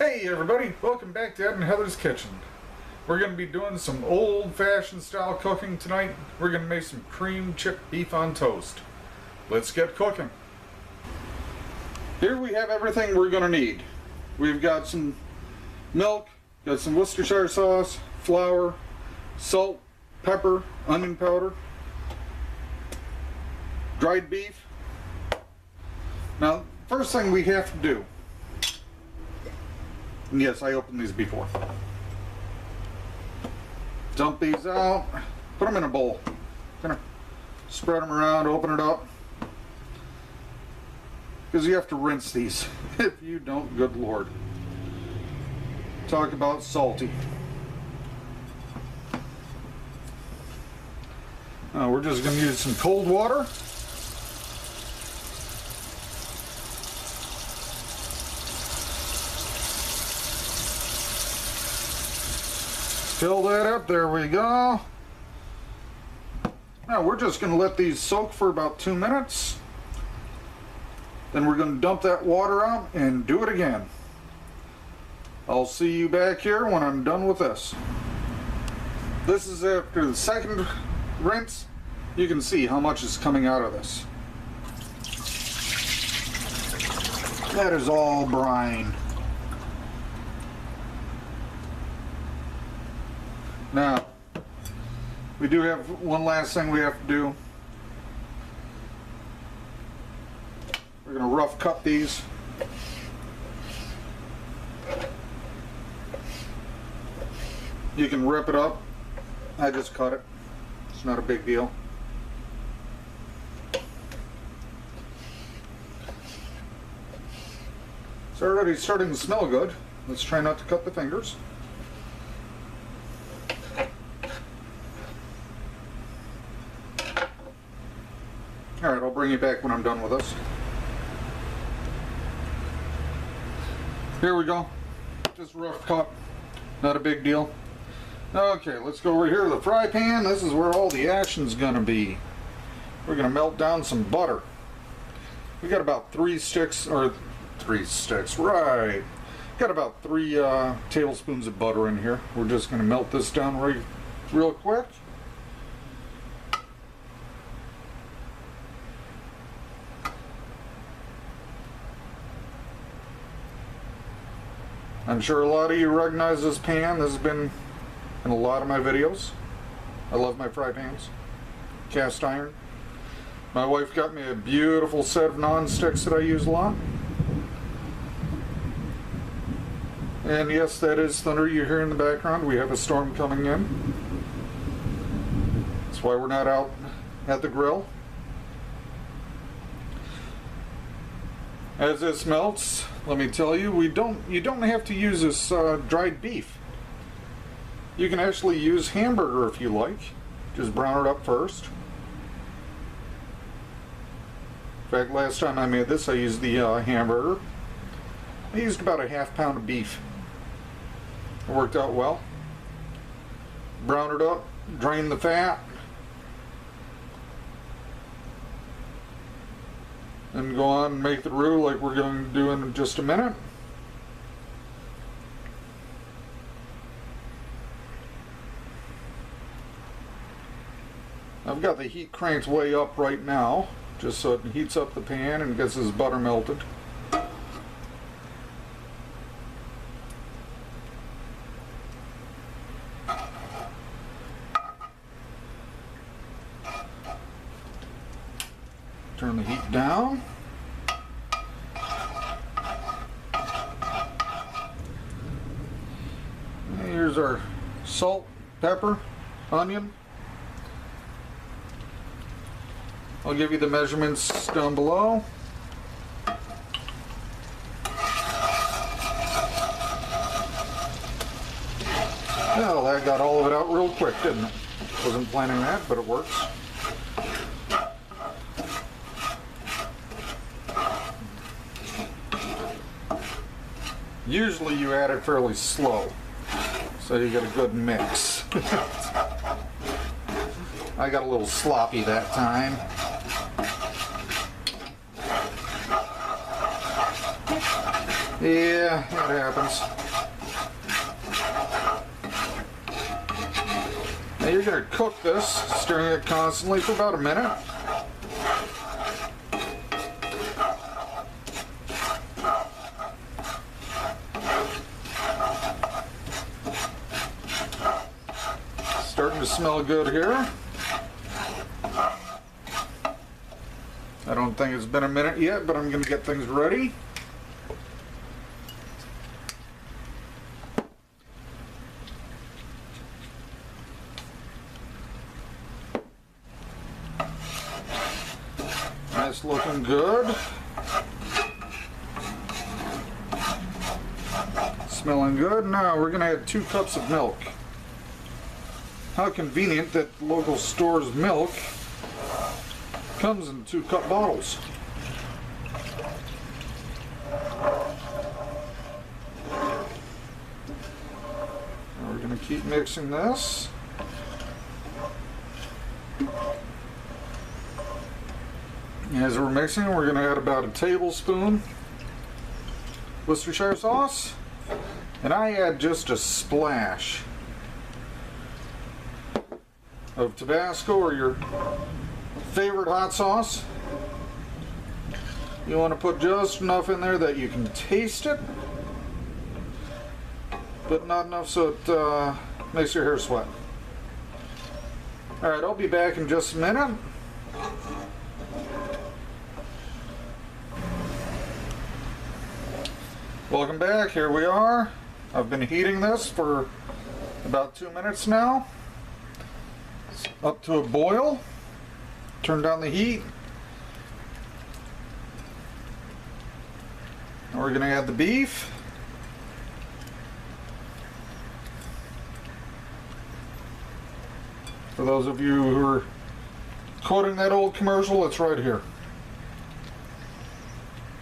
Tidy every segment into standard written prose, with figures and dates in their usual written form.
Hey everybody, welcome back to Ed and Heather's Kitchen. We're going to be doing some old-fashioned style cooking tonight. We're going to make some cream chipped beef on toast. Let's get cooking. Here we have everything we're going to need. We've got some milk, got some Worcestershire sauce, flour, salt, pepper, onion powder, dried beef. Now, first thing we have to do, and yes, I opened these before. Dump these out, put them in a bowl. Kind of spread them around, open it up. Because you have to rinse these. If you don't, good Lord. Talk about salty. Now we're just going to use some cold water. Fill that up, there we go. Now we're just going to let these soak for about 2 minutes. Then we're going to dump that water out and do it again. I'll see you back here when I'm done with this. This is after the second rinse. You can see how much is coming out of this. That is all brine. Now, we do have one last thing we have to do. We're going to rough cut these. You can rip it up. I just cut it. It's not a big deal. It's already starting to smell good. Let's try not to cut the fingers. Alright, I'll bring you back when I'm done with this. Here we go. Just rough cut. Not a big deal. Okay, let's go over here to the fry pan. This is where all the action's gonna be. We're gonna melt down some butter. We got about 3 sticks, right. Got about 3 tablespoons of butter in here. We're just gonna melt this down real quick. I'm sure a lot of you recognize this pan. This has been in a lot of my videos. I love my fry pans. Cast iron. My wife got me a beautiful set of non-sticks that I use a lot. And yes, that is thunder you hear in the background. We have a storm coming in. That's why we're not out at the grill. As this melts, let me tell you, you don't have to use this dried beef. You can actually use hamburger if you like. Just brown it up first. In fact, last time I made this, I used the hamburger. I used about a ½ pound of beef. It worked out well. Brown it up, drain the fat. And go on and make the roux like we're going to do in just a minute. I've got the heat cranked way up right now, just so it heats up the pan and gets this butter melted. Turn the heat down. And here's our salt, pepper, onion. I'll give you the measurements down below. Well, that got all of it out real quick, didn't it? Wasn't planning that, but it works. Usually you add it fairly slow, so you get a good mix. I got a little sloppy that time. Yeah, that happens. Now you're going to cook this, stirring it constantly for about a minute. Starting to smell good here. I don't think it's been a minute yet, but I'm going to get things ready. That's looking good. Smelling good. Now we're going to add 2 cups of milk. How convenient that local store's milk comes in 2-cup bottles. Now we're going to keep mixing this. As we're mixing, we're going to add about a tablespoon Worcestershire sauce, and I add just a splash of Tabasco or your favorite hot sauce. You want to put just enough in there that you can taste it, but not enough so it makes your hair sweat. Alright, I'll be back in just a minute. Welcome back, here we are. I've been heating this for about 2 minutes now. It's up to a boil. Turn down the heat. Now we're going to add the beef. For those of you who are quoting that old commercial, it's right here.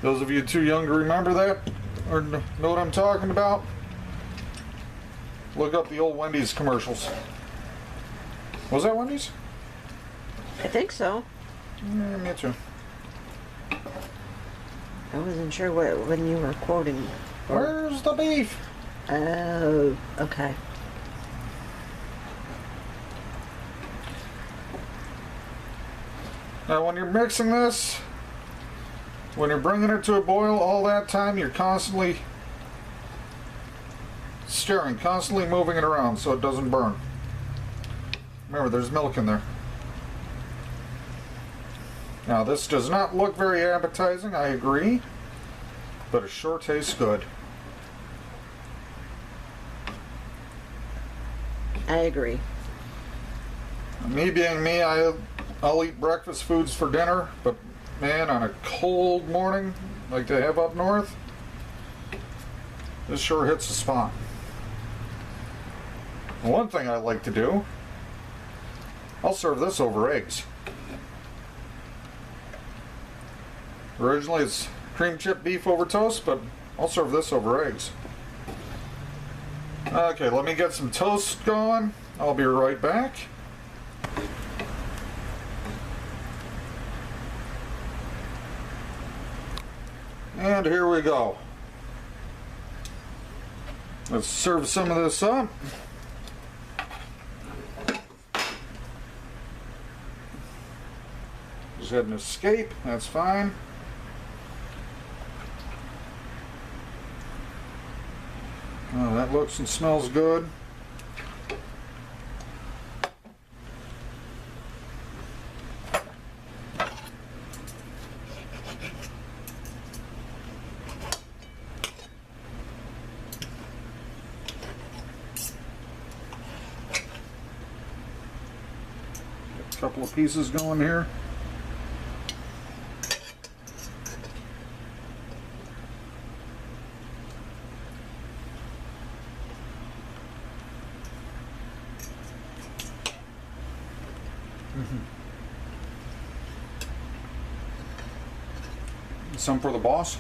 Those of you too young to remember that or know what I'm talking about, look up the old Wendy's commercials. Was that Wendy's? I think so. Yeah, me too. I wasn't sure when you were quoting. Where's the beef? Oh, okay. Now when you're mixing this, when you're bringing it to a boil, all that time you're constantly stirring, constantly moving it around so it doesn't burn. Remember, there's milk in there. Now this does not look very appetizing, I agree, but it sure tastes good. I agree. Me being me, I'll eat breakfast foods for dinner, but man, on a cold morning like they have up north, this sure hits the spot. One thing I like to do, I'll serve this over eggs. Originally it's cream chip beef over toast, but I'll serve this over eggs. Okay, let me get some toast going. I'll be right back. And here we go. Let's serve some of this up. Just had an escape, that's fine. Oh, that looks and smells good. Got a couple of pieces going here. Some for the boss.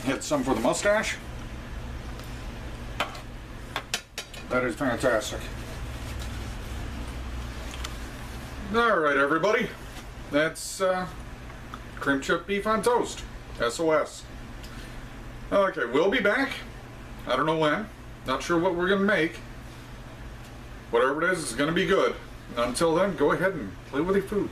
Get some for the mustache. That is fantastic. All right, everybody. That's cream chip beef on toast. S.O.S. Okay, we'll be back. I don't know when. Not sure what we're going to make. Whatever it is, it's going to be good. And until then, go ahead and play with your food.